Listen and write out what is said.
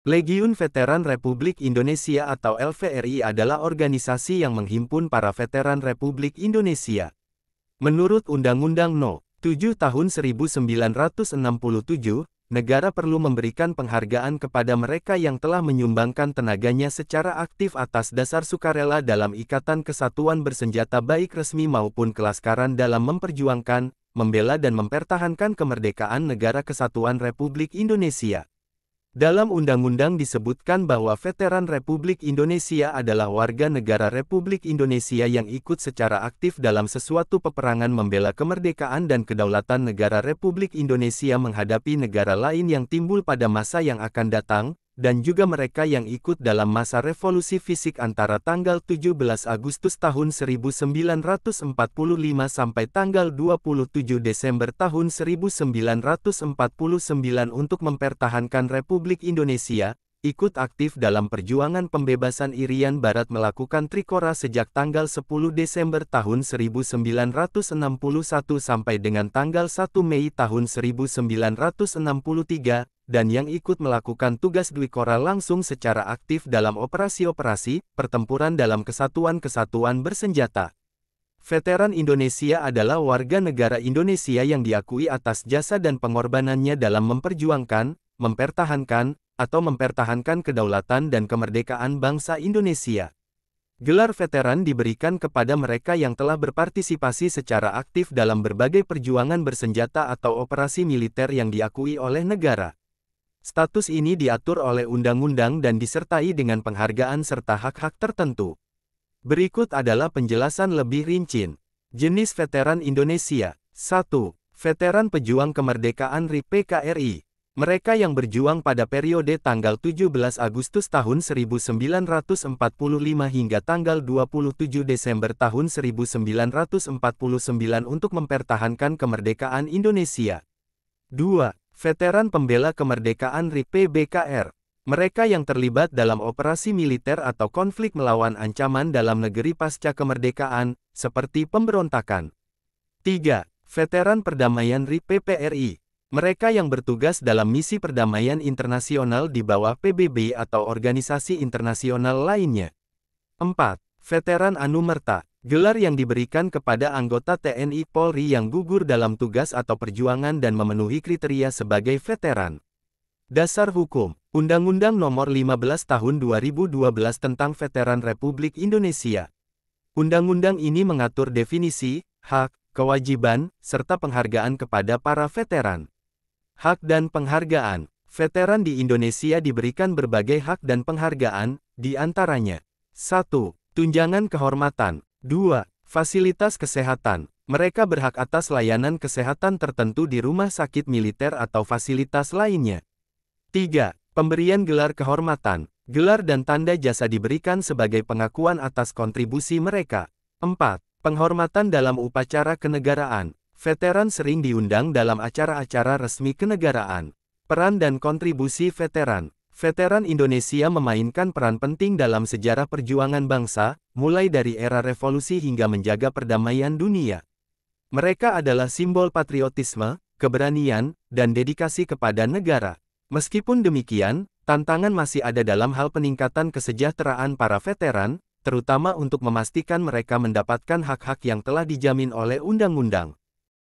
Legiun Veteran Republik Indonesia atau LVRI adalah organisasi yang menghimpun para veteran Republik Indonesia. Menurut Undang-Undang No. 7 Tahun 1967, negara perlu memberikan penghargaan kepada mereka yang telah menyumbangkan tenaganya secara aktif atas dasar sukarela dalam ikatan kesatuan bersenjata baik resmi maupun kelaskaran dalam memperjuangkan, membela dan mempertahankan kemerdekaan Negara Kesatuan Republik Indonesia. Dalam undang-undang disebutkan bahwa veteran Republik Indonesia adalah warga negara Republik Indonesia yang ikut secara aktif dalam sesuatu peperangan membela kemerdekaan dan kedaulatan negara Republik Indonesia menghadapi negara lain yang timbul pada masa yang akan datang, dan juga mereka yang ikut dalam masa revolusi fisik antara tanggal 17 Agustus tahun 1945 sampai tanggal 27 Desember tahun 1949 untuk mempertahankan Republik Indonesia, ikut aktif dalam perjuangan pembebasan Irian Barat melakukan Trikora sejak tanggal 10 Desember tahun 1961 sampai dengan tanggal 1 Mei tahun 1963, dan yang ikut melakukan tugas Dwikora langsung secara aktif dalam operasi-operasi, pertempuran dalam kesatuan-kesatuan bersenjata. Veteran Indonesia adalah warga negara Indonesia yang diakui atas jasa dan pengorbanannya dalam memperjuangkan, mempertahankan, atau mempertahankan kedaulatan dan kemerdekaan bangsa Indonesia. Gelar veteran diberikan kepada mereka yang telah berpartisipasi secara aktif dalam berbagai perjuangan bersenjata atau operasi militer yang diakui oleh negara. Status ini diatur oleh undang-undang dan disertai dengan penghargaan serta hak-hak tertentu. Berikut adalah penjelasan lebih rinci. Jenis veteran Indonesia. 1. Veteran Pejuang Kemerdekaan RIP PKRI. Mereka yang berjuang pada periode tanggal 17 Agustus tahun 1945 hingga tanggal 27 Desember tahun 1949 untuk mempertahankan kemerdekaan Indonesia. 2. Veteran Pembela Kemerdekaan RIP PBKR. Mereka yang terlibat dalam operasi militer atau konflik melawan ancaman dalam negeri pasca kemerdekaan, seperti pemberontakan. 3. Veteran Perdamaian RIP PPRI. Mereka yang bertugas dalam misi perdamaian internasional di bawah PBB atau organisasi internasional lainnya. 4. Veteran Anumerta. Gelar yang diberikan kepada anggota TNI Polri yang gugur dalam tugas atau perjuangan dan memenuhi kriteria sebagai veteran. Dasar Hukum. Undang-Undang Nomor 15 Tahun 2012 tentang Veteran Republik Indonesia. Undang-undang ini mengatur definisi, hak, kewajiban, serta penghargaan kepada para veteran. Hak dan penghargaan. Veteran di Indonesia diberikan berbagai hak dan penghargaan, di antaranya 1. Tunjangan kehormatan. 2. Fasilitas kesehatan. Mereka berhak atas layanan kesehatan tertentu di rumah sakit militer atau fasilitas lainnya. 3. Pemberian gelar kehormatan. Gelar dan tanda jasa diberikan sebagai pengakuan atas kontribusi mereka. 4. Penghormatan dalam upacara kenegaraan. Veteran sering diundang dalam acara-acara resmi kenegaraan. Peran dan kontribusi veteran. Veteran Indonesia memainkan peran penting dalam sejarah perjuangan bangsa, mulai dari era revolusi hingga menjaga perdamaian dunia. Mereka adalah simbol patriotisme, keberanian, dan dedikasi kepada negara. Meskipun demikian, tantangan masih ada dalam hal peningkatan kesejahteraan para veteran, terutama untuk memastikan mereka mendapatkan hak-hak yang telah dijamin oleh undang-undang.